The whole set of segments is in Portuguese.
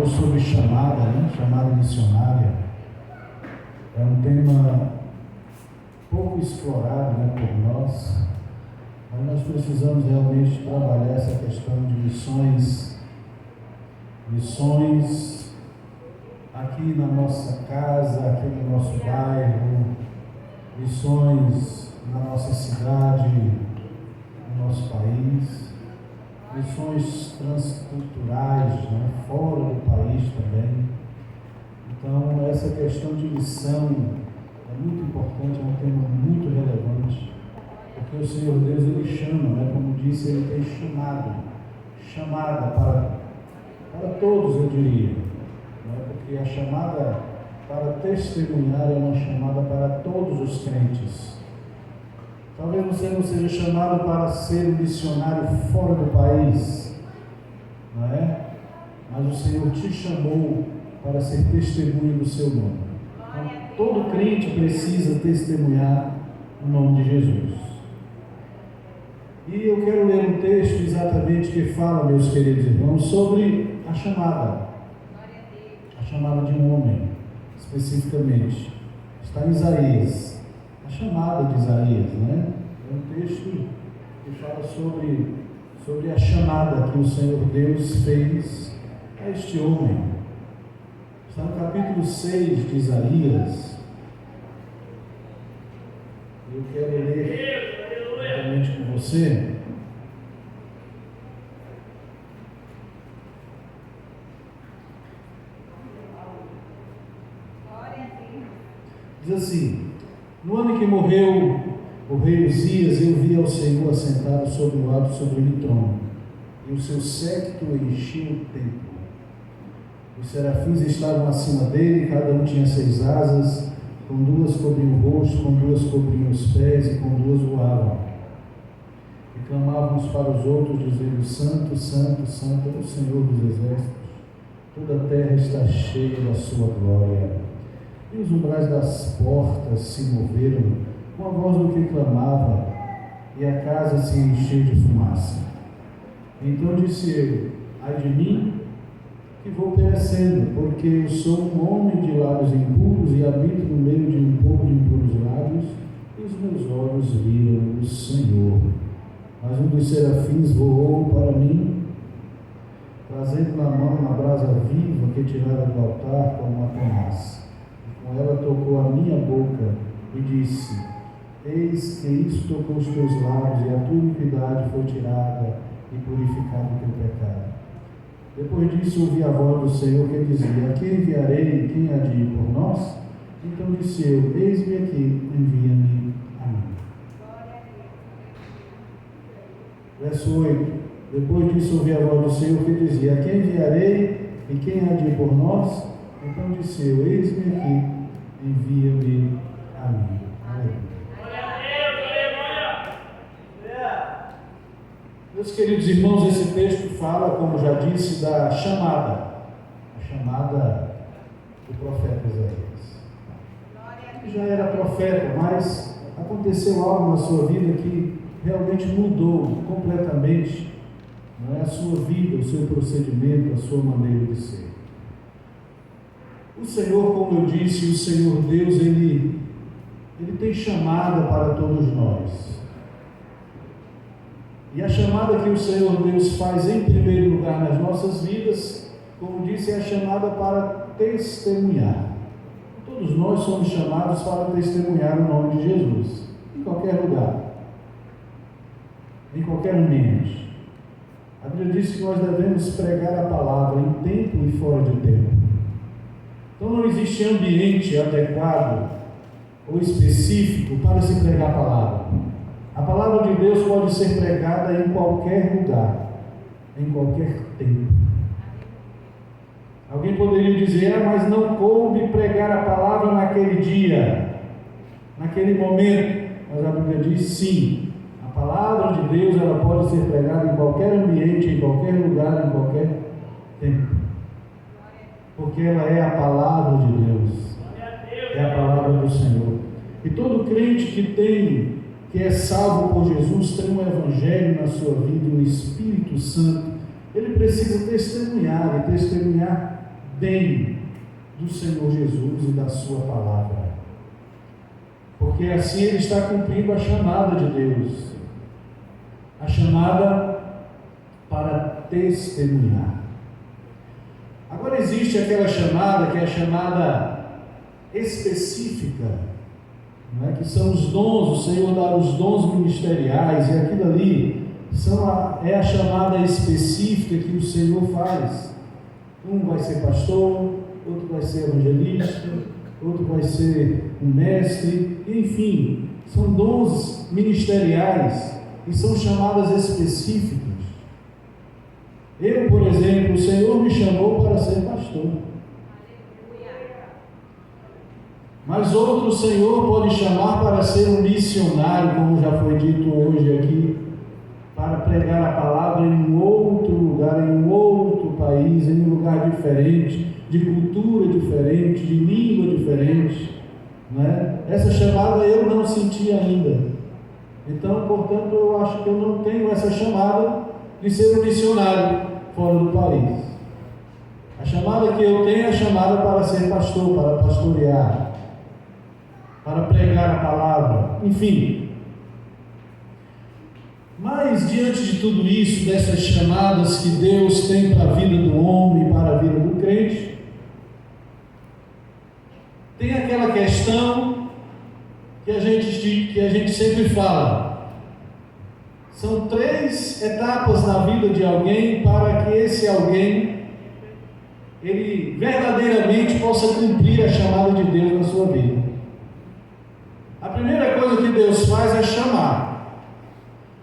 Sobre chamada, né? Chamada missionária. É um tema pouco explorado, né, por nós, mas nós precisamos realmente trabalhar essa questão de missões aqui na nossa casa, aqui no nosso bairro, missões na nossa cidade, no nosso país, missões transculturais, né, fora do país também. Então, essa questão de missão é muito importante, é um tema muito relevante, porque o Senhor Deus, Ele chama, né, como disse, Ele tem chamada para todos, eu diria, né, porque a chamada para testemunhar é uma chamada para todos os crentes. Talvez você não seja chamado para ser um missionário fora do país, não é? Mas o Senhor te chamou para ser testemunha do seu nome. Então, todo crente precisa testemunhar o nome de Jesus. E eu quero ler um texto exatamente que fala, meus queridos irmãos, sobre a chamada de um homem, especificamente. Está em Isaías, a chamada de Isaías, né? É um texto que fala sobre a chamada que o Senhor Deus fez a este homem. Está no capítulo 6 de Isaías. Eu quero ler novamente com você. Diz assim: no ano que morreu o rei Uzias, eu vi ao Senhor assentado sobre o alto sublime trono, e o seu séquito enchia o templo. Os serafins estavam acima dele, cada um tinha 6 asas, com 2 cobriam o rosto, com 2 cobriam os pés, e com 2 voavam. E clamavam uns para os outros, dizendo: Santo, Santo, Santo é o Senhor dos exércitos, toda a terra está cheia da sua glória. E os umbrais das portas se moveram com a voz do que clamava, e a casa se encheu de fumaça. Então disse eu: ai de mim, que vou perecendo, porque eu sou um homem de lábios impuros e habito no meio de um povo de impuros lábios, e os meus olhos viram o Senhor. Mas um dos serafins voou para mim, trazendo na mão uma brasa viva que tirara do altar com uma tenaz. Com ela tocou a minha boca e disse: eis que isso tocou os teus lábios, e a tua iniquidade foi tirada e purificado o teu pecado. Depois disso ouvi a voz do Senhor que dizia: a quem enviarei, quem há de ir por nós? Então disse eu: eis-me aqui, envia-me a mim. Verso 8: depois disso ouvi a voz do Senhor que dizia: a quem enviarei e quem há de ir por nós? Então disse eu: eis-me aqui, envia-me a mim. Meus queridos irmãos, esse texto fala, como já disse, da chamada, a chamada do profeta Isaías. Ele já era profeta, mas aconteceu algo na sua vida que realmente mudou completamente, não é, a sua vida, o seu procedimento, a sua maneira de ser. O Senhor, como eu disse, o Senhor Deus, Ele tem chamada para todos nós. E a chamada que o Senhor Deus faz em primeiro lugar nas nossas vidas, como disse, é a chamada para testemunhar. Todos nós somos chamados para testemunhar o nome de Jesus, em qualquer lugar, em qualquer ambiente. A Bíblia diz que nós devemos pregar a palavra em tempo e fora de tempo. Então não existe ambiente adequado ou específico para se pregar a palavra. A palavra de Deus pode ser pregada em qualquer lugar, em qualquer tempo. Alguém poderia dizer: mas não coube pregar a palavra naquele dia, naquele momento. Mas a Bíblia diz: sim, a palavra de Deus ela pode ser pregada em qualquer ambiente, em qualquer lugar, em qualquer tempo. Porque ela é a palavra de Deus, é a palavra do Senhor. E todo crente que é salvo por Jesus tem um evangelho na sua vida, um Espírito Santo ele precisa testemunhar, e testemunhar bem do Senhor Jesus e da sua palavra. Porque assim ele está cumprindo a chamada de Deus, a chamada para testemunhar. Agora existe aquela chamada que é a chamada específica, não é? Que são os dons, o Senhor dá os dons ministeriais, e aquilo ali é a chamada específica que o Senhor faz. Um vai ser pastor, outro vai ser evangelista, outro vai ser um mestre, enfim, são dons ministeriais e são chamadas específicas. Eu, por exemplo, o Senhor me chamou para ser pastor. Mas outro Senhor pode chamar para ser um missionário, como já foi dito hoje aqui, para pregar a palavra em um outro lugar, em um outro país, em um lugar diferente, de cultura diferente, de língua diferente, né? Essa chamada eu não senti ainda. Então, portanto, eu acho que eu não tenho essa chamada de ser um missionário fora do país. A chamada que eu tenho é a chamada para ser pastor, para pastorear, para pregar a palavra, enfim. Mas diante de tudo isso, dessas chamadas que Deus tem para a vida do homem e para a vida do crente, tem aquela questão que a gente sempre fala. São 3 etapas na vida de alguém para que esse alguém ele verdadeiramente possa cumprir a chamada de Deus na sua vida. A primeira coisa que Deus faz é chamar.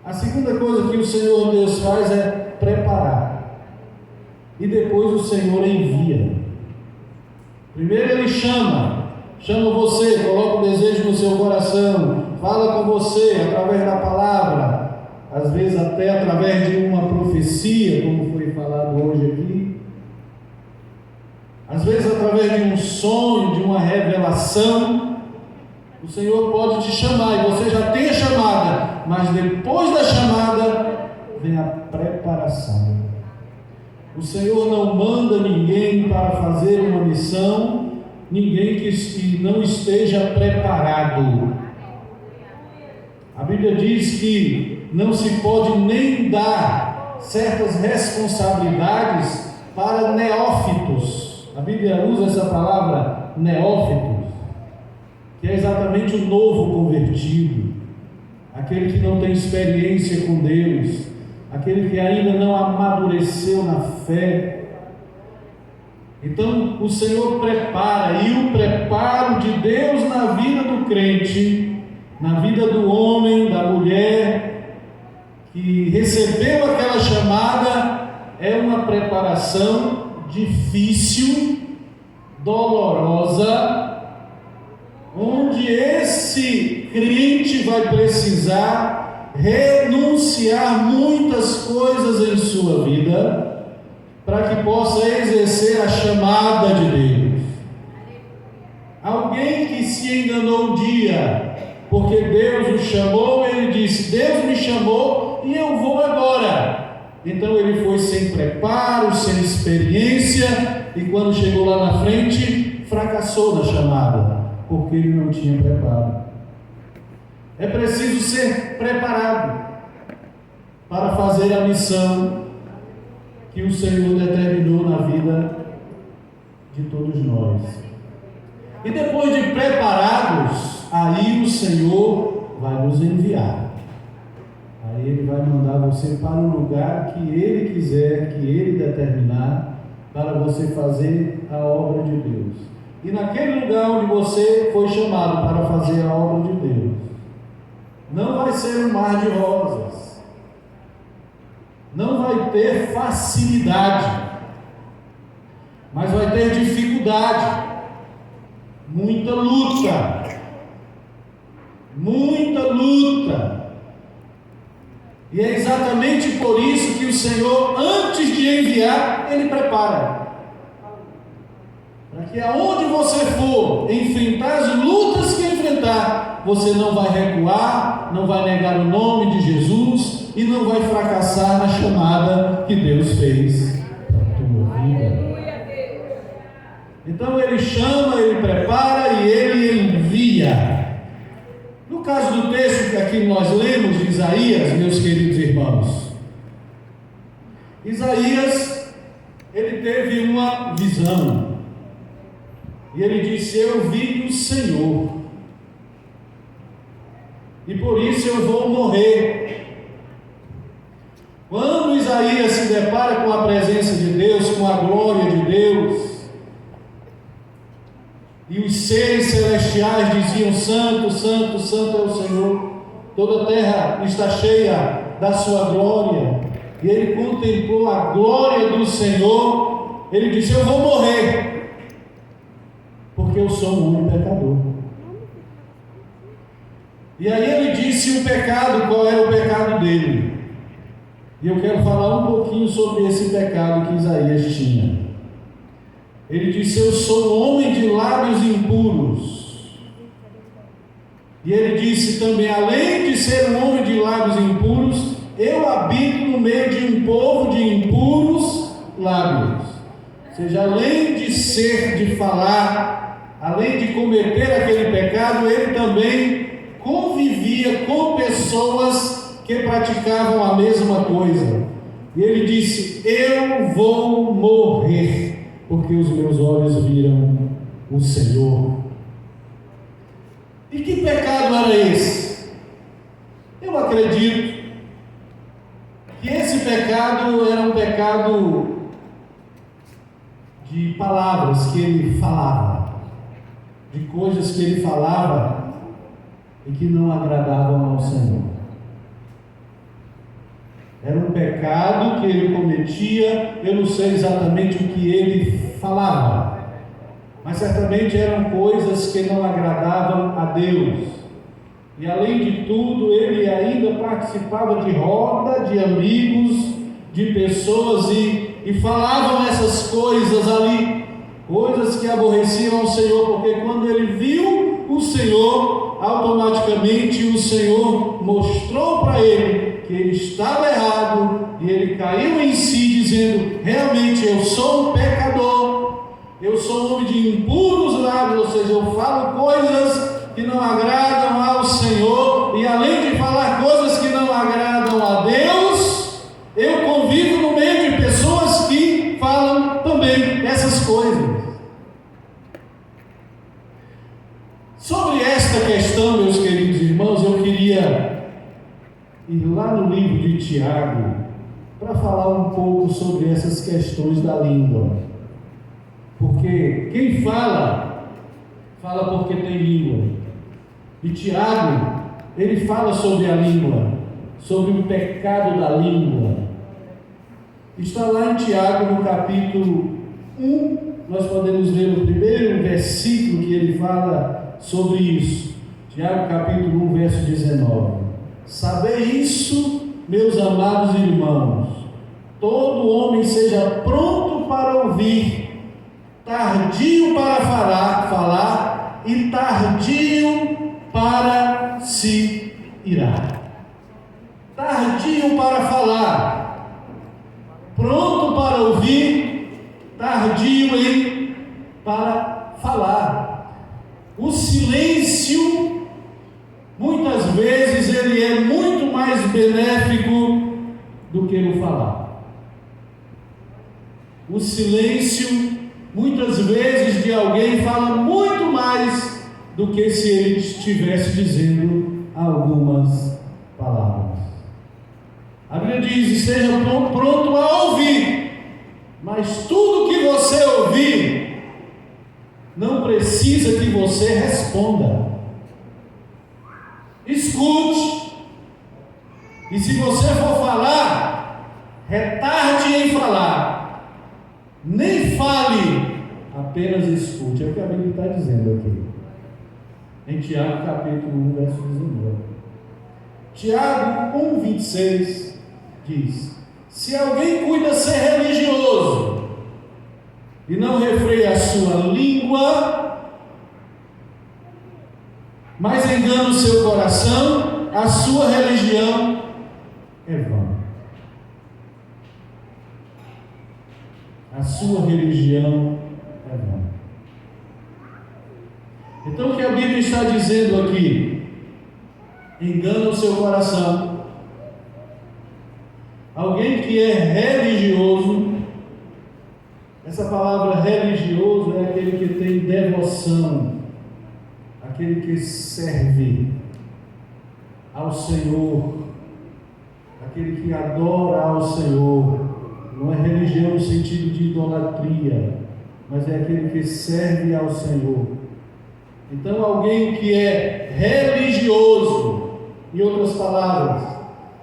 A segunda coisa que o Senhor Deus faz é preparar. E depois o Senhor envia. Primeiro ele chama você, coloca o desejo no seu coração, fala com você através da palavra, às vezes até através de uma profecia, como foi falado hoje aqui, às vezes através de um sonho, de uma revelação. O Senhor pode te chamar e você já tem a chamada, mas depois da chamada vem a preparação. O Senhor não manda ninguém para fazer uma missão, ninguém que não esteja preparado. A Bíblia diz que não se pode nem dar certas responsabilidades para neófitos. A Bíblia usa essa palavra neófitos, que é exatamente o novo convertido, aquele que não tem experiência com Deus, aquele que ainda não amadureceu na fé. Então o Senhor prepara, e o preparo de Deus na vida do crente, na vida do homem, da mulher que recebeu aquela chamada, é uma preparação difícil, dolorosa, onde esse crente vai precisar renunciar muitas coisas em sua vida para que possa exercer a chamada de Deus. Alguém que se enganou um dia, porque Deus o chamou, ele disse: Deus me chamou e eu vou agora. Então ele foi sem preparo, sem experiência, e quando chegou lá na frente, fracassou na chamada, porque ele não tinha preparo. É preciso ser preparado para fazer a missão que o Senhor determinou na vida de todos nós. E depois de preparados, aí o Senhor vai nos enviar. Aí Ele vai mandar você para o lugar que Ele quiser, que Ele determinar, para você fazer a obra de Deus. E naquele lugar onde você foi chamado para fazer a obra de Deus, não vai ser um mar de rosas, não vai ter facilidade, mas vai ter dificuldade, muita luta, e é exatamente por isso que o Senhor, antes de enviar, Ele prepara, para que aonde você for enfrentar as lutas que enfrentar, você não vai recuar, não vai negar o nome de Jesus, e não vai fracassar na chamada que Deus fez para a tua vida. Então ele chama, ele prepara e ele envia. No caso do texto que aqui nós lemos de Isaías, meus queridos irmãos, Isaías, ele teve uma visão, e ele disse: eu vi o Senhor, e por isso eu vou morrer. Quando Isaías se depara com a presença de Deus, com a glória de Deus, e os seres celestiais diziam: santo, santo, santo é o Senhor, toda a terra está cheia da sua glória, e ele contemplou a glória do Senhor, ele disse: eu vou morrer, porque eu sou um homem pecador. E aí ele disse o pecado, qual era o pecado dele, e eu quero falar um pouquinho sobre esse pecado que Isaías tinha. Ele disse: eu sou um homem de lábios impuros. E ele disse também: além de ser um homem de lábios impuros, eu habito no meio de um povo de impuros lábios. Ou seja, além de ser, de falar, além de cometer aquele pecado, ele também convivia com pessoas que praticavam a mesma coisa. E ele disse: eu vou morrer, porque os meus olhos viram o Senhor. E que pecado era esse? Eu acredito que esse pecado era um pecado de palavras que ele falava, de coisas que ele falava e que não agradavam ao Senhor. Era um pecado que ele cometia, eu não sei exatamente o que ele falava, mas certamente eram coisas que não agradavam a Deus. E além de tudo, ele ainda participava de roda de amigos, de pessoas, e falavam essas coisas ali, coisas que aborreciam ao Senhor, porque quando ele viu o Senhor, automaticamente o Senhor mostrou para ele que ele estava errado, e ele caiu em si dizendo: realmente eu sou um pecador, eu sou um homem de impuros lábios, ou seja, eu falo coisas que não agradam ao Senhor, e além de falar coisas que não agradam a Deus, eu convivo no meio de pessoas que falam também essas coisas. Sobre esta questão, meus queridos irmãos, eu queria ir lá no livro de Tiago para falar um pouco sobre essas questões da língua, porque quem fala porque tem língua, e Tiago, ele fala sobre a língua, sobre o pecado da língua. Está lá em Tiago, no capítulo 1, nós podemos ver no primeiro versículo que ele fala sobre isso. Tiago capítulo 1, verso 19: sabei isso, meus amados irmãos, todo homem seja pronto para ouvir, tardio para falar e tardio para se irar. Tardio para falar, pronto para ouvir, tardio para falar. O silêncio, muitas vezes, ele é muito mais benéfico do que o falar. O silêncio, muitas vezes, de alguém fala muito mais do que se ele estivesse dizendo algumas palavras. A Bíblia diz: esteja pronto a ouvir, mas tudo que você ouvir, não precisa que você responda. Escute, e se você for falar, retarde em falar, nem fale, apenas escute. É o que a Bíblia está dizendo aqui, em Tiago capítulo 1, verso 19. Tiago 1, 26 diz: se alguém cuida ser religioso e não refreia a sua língua, mas engana o seu coração, a sua religião é vã. A sua religião é vã. Então o que a Bíblia está dizendo aqui? Engana o seu coração. Alguém que é religioso, essa palavra religioso é aquele que tem devoção, aquele que serve ao Senhor, aquele que adora ao Senhor. Não é religião no sentido de idolatria, mas é aquele que serve ao Senhor. Então alguém que é religioso, em outras palavras,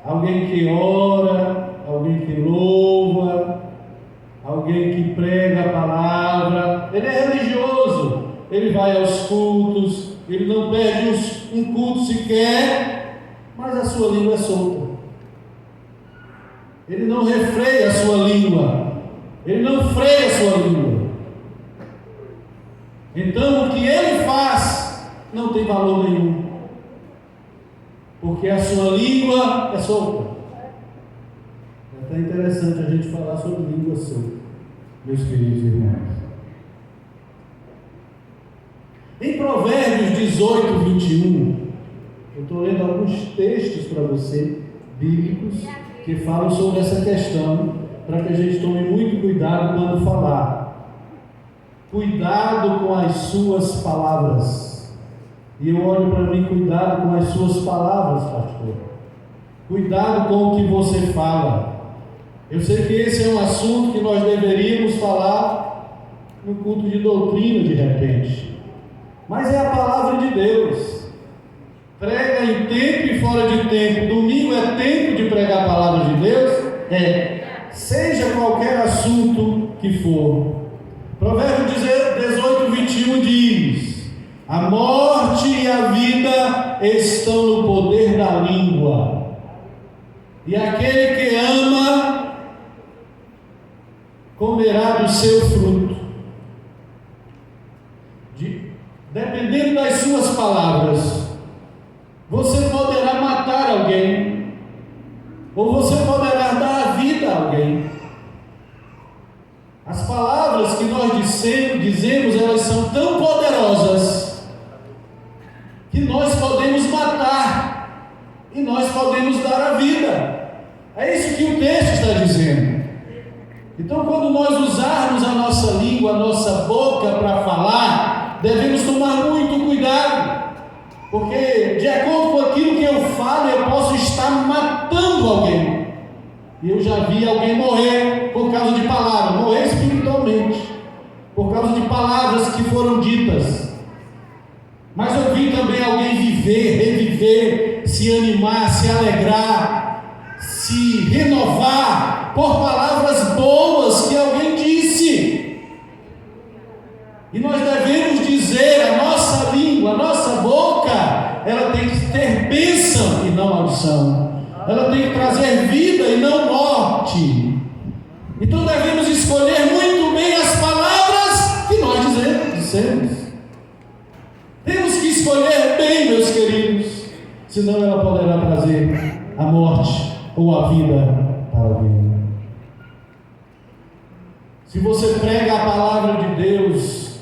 alguém que ora, alguém que louva, alguém que prega a palavra, ele é religioso, ele vai aos cultos, ele não perde um culto sequer, mas a sua língua é solta. Ele não refreia a sua língua, ele não freia a sua língua. Então o que ele faz não tem valor nenhum, porque a sua língua é solta. É até interessante a gente falar sobre língua solta, meus queridos irmãos. Em Provérbios 18, 21, eu estou lendo alguns textos para você, bíblicos, que falam sobre essa questão, para que a gente tome muito cuidado quando falar. Cuidado com as suas palavras. E eu olho para mim, cuidado com as suas palavras, pastor. Cuidado com o que você fala. Eu sei que esse é um assunto que nós deveríamos falar no culto de doutrina, de repente. Mas é a palavra de Deus. Prega em tempo e fora de tempo. Domingo é tempo de pregar a palavra de Deus? Seja qualquer assunto que for. Provérbios 18, 21 diz: a morte e a vida estão no poder da língua, e aquele que ama comerá do seu fruto. Dependendo das suas palavras, você poderá matar alguém, ou você poderá dar a vida a alguém. As palavras que nós dizemos, elas são tão poderosas que nós podemos matar e nós podemos dar a vida. É isso que o texto está dizendo. Então, quando nós usarmos a nossa língua, a nossa boca para falar, devemos tomar muito cuidado, porque de acordo com aquilo que eu falo, eu posso estar matando alguém. E eu já vi alguém morrer por causa de palavras, morrer espiritualmente, por causa de palavras que foram ditas. Mas eu vi também alguém viver, reviver, se animar, se alegrar, se renovar por palavras boas que alguém disse. E nós devemos dizer, a nossa língua, a nossa boca, ela tem que ter bênção e não maldição. Ela tem que trazer vida e não morte. Então devemos escolher muito bem as palavras que nós dizemos. Temos que escolher bem, meus queridos, senão ela poderá trazer a morte ou a vida para alguém. Se você prega a palavra de Deus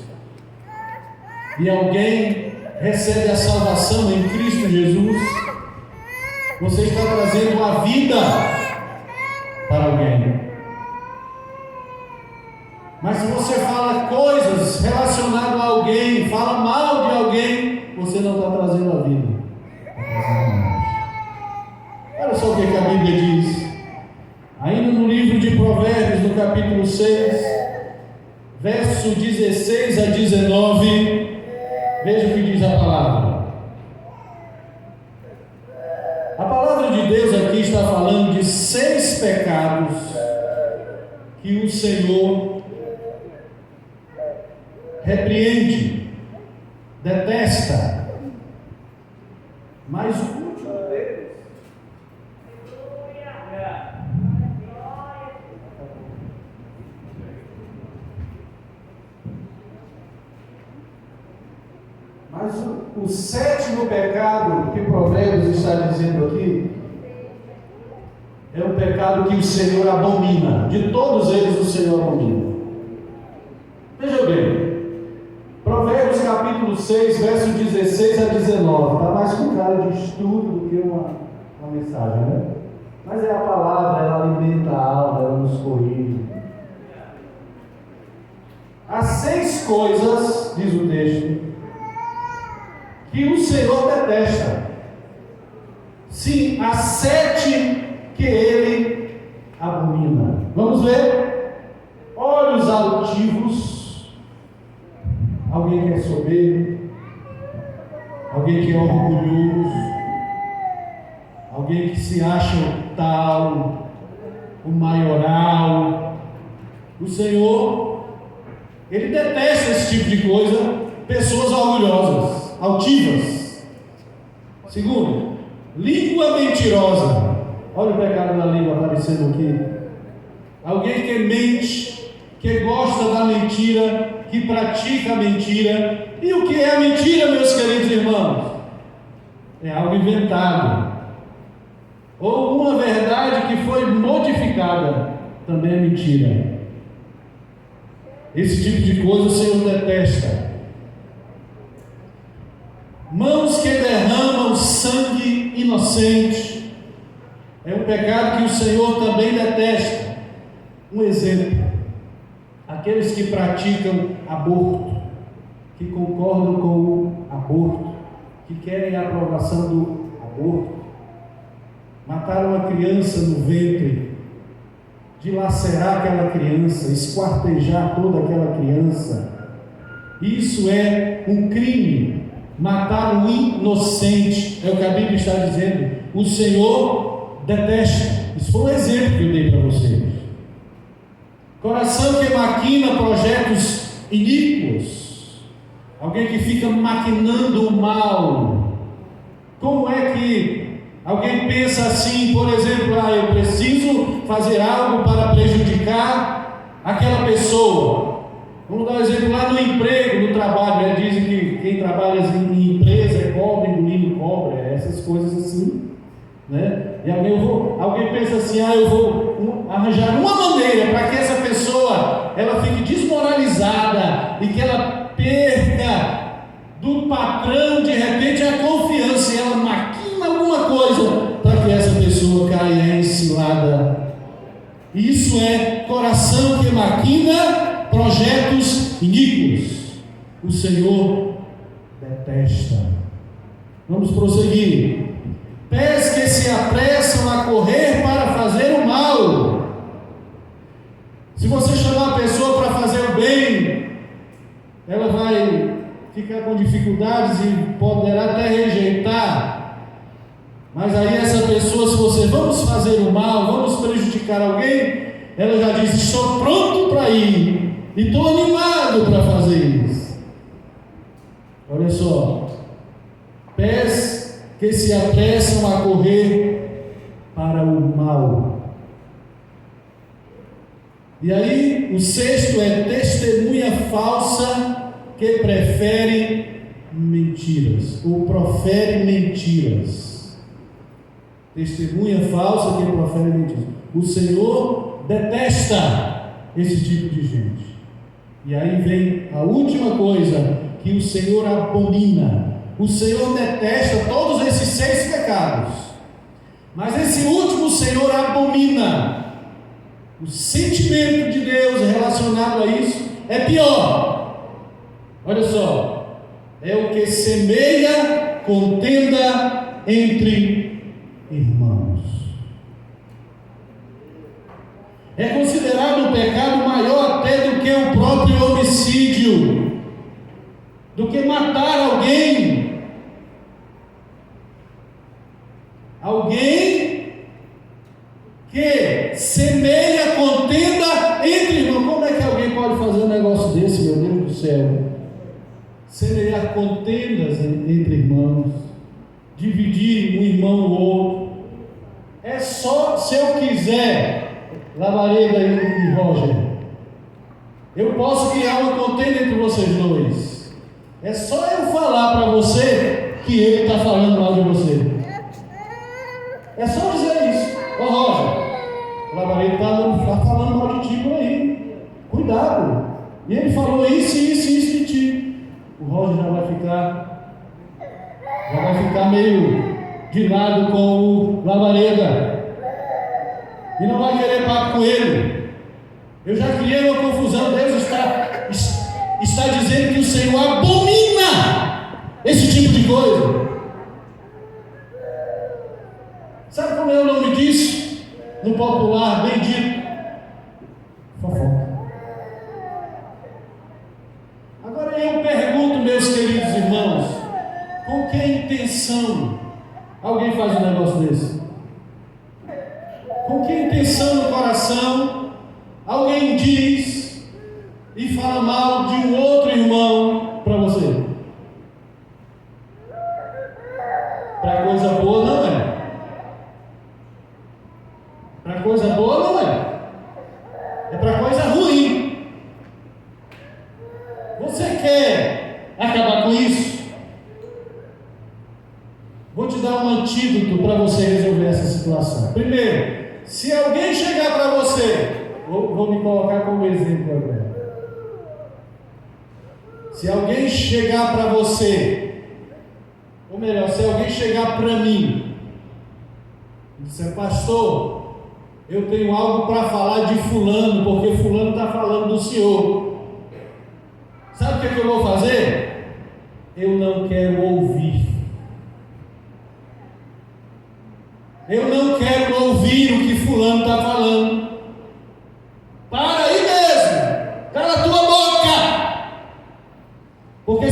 e alguém recebe a salvação em Cristo Jesus, você está trazendo a vida para alguém. Mas se você fala coisas relacionadas a alguém, fala mal de alguém, você não está trazendo a vida, está trazendo a morte. Olha só o que a Bíblia diz. Ainda no livro de Provérbios, no capítulo 6, verso 16 a 19, veja o que diz a palavra. A palavra de Deus aqui está falando de 6 pecados que o Senhor repreende, detesta, mas o último deles o 7º pecado que Provérbios está dizendo aqui é um pecado que o Senhor abomina. De todos eles, o Senhor abomina. Veja bem, Provérbios capítulo 6, verso 16 a 19. Está mais com cara de estudo do que uma mensagem, né? Mas é a palavra, ela alimenta a alma, ela nos corrige. Há 6 coisas, diz o texto, que o Senhor detesta. Sim, há 7 que Ele abomina. Vamos ver? Olhos altivos, alguém que é soberbo, alguém que é orgulhoso, alguém que se acha o tal, o maioral. O Senhor, Ele detesta esse tipo de coisa, pessoas orgulhosas, altivas. Segundo, língua mentirosa. Olha o pecado da língua aparecendo aqui. Alguém que mente, que gosta da mentira, que pratica a mentira. E o que é a mentira, meus queridos irmãos? É algo inventado, ou uma verdade que foi modificada, também é mentira. Esse tipo de coisa o Senhor detesta. Mãos que derramam sangue inocente, é um pecado que o Senhor também detesta. Um exemplo: aqueles que praticam aborto, que concordam com o aborto, que querem a aprovação do aborto, mataram uma criança no ventre, dilacerar aquela criança, esquartejar toda aquela criança. Isso é um crime. Matar um inocente, é o que a Bíblia está dizendo. O Senhor detesta. Isso foi um exemplo que eu dei para vocês. Coração que maquina projetos iníquos, alguém que fica maquinando o mal. Como é que alguém pensa assim, por exemplo, eu preciso fazer algo para prejudicar aquela pessoa? Vamos dar um exemplo lá no emprego, no trabalho, dizem que quem trabalha em empresa é cobra, engolindo cobra, essas coisas assim, né? E alguém pensa assim, eu vou arranjar uma maneira para que essa pessoa ela fique desmoralizada e que ela perca do patrão de repente a confiança, e ela maquina alguma coisa para que essa pessoa caia em cilada. Isso é coração que maquina projetos iníquos. O Senhor detesta. Vamos prosseguir. Pés que se apressam a correr para fazer o mal. Se você chamar a pessoa para fazer o bem, ela vai ficar com dificuldades e poderá até rejeitar. Mas aí essa pessoa, se você vamos fazer o mal, vamos prejudicar alguém, ela já diz, estou pronto para ir e estou animado para fazer isso. Olha só, pés que se apressam a correr para o mal. E aí o 6º é testemunha falsa que prefere mentiras, ou profere mentiras. Testemunha falsa que profere mentiras. O Senhor detesta esse tipo de gente. E aí vem a última coisa que o Senhor abomina. O Senhor detesta todos esses 6 pecados, mas esse último o Senhor abomina. O sentimento de Deus relacionado a isso é pior. Olha só, é o que semeia contenda entre irmãos. É considerado um pecado maior até do que o próprio homicídio, do que matar alguém. Alguém que semeia contenda entre irmãos. Como é que alguém pode fazer um negócio desse, meu Deus do céu? Semear contendas entre irmãos, dividir um irmão ou outro. É só se eu quiser, Labareda e Roger, eu posso criar uma contenda entre vocês dois. É só eu falar para você que ele está falando mal de você. É só dizer isso. Roger, cuidado. E ele falou isso, isso, isso de ti. O Roger já vai ficar meio de lado com o Lavareda. E não vai querer papo com ele. Eu já criei uma confusão. Deus está dizendo que o Senhor abomina esse tipo de coisa. Sabe como é o nome disso? No popular, bem dito: fofoca. Agora eu pergunto, meus queridos irmãos, com que intenção alguém faz um negócio desse? Com que intenção no coração alguém diz e fala mal de um outro irmão para você? Para coisa boa não é. Para coisa boa não é. É para coisa ruim. Você quer acabar com isso? Vou te dar um antídoto para você resolver essa situação. Primeiro, se alguém chegar para você, vou me colocar como exemplo agora. Se alguém chegar para você, ou melhor, se alguém chegar para mim e disser: pastor, eu tenho algo para falar de fulano, porque fulano está falando do senhor. Sabe o que eu vou fazer? Eu não quero ouvir. Eu não quero ouvir o que fulano está falando.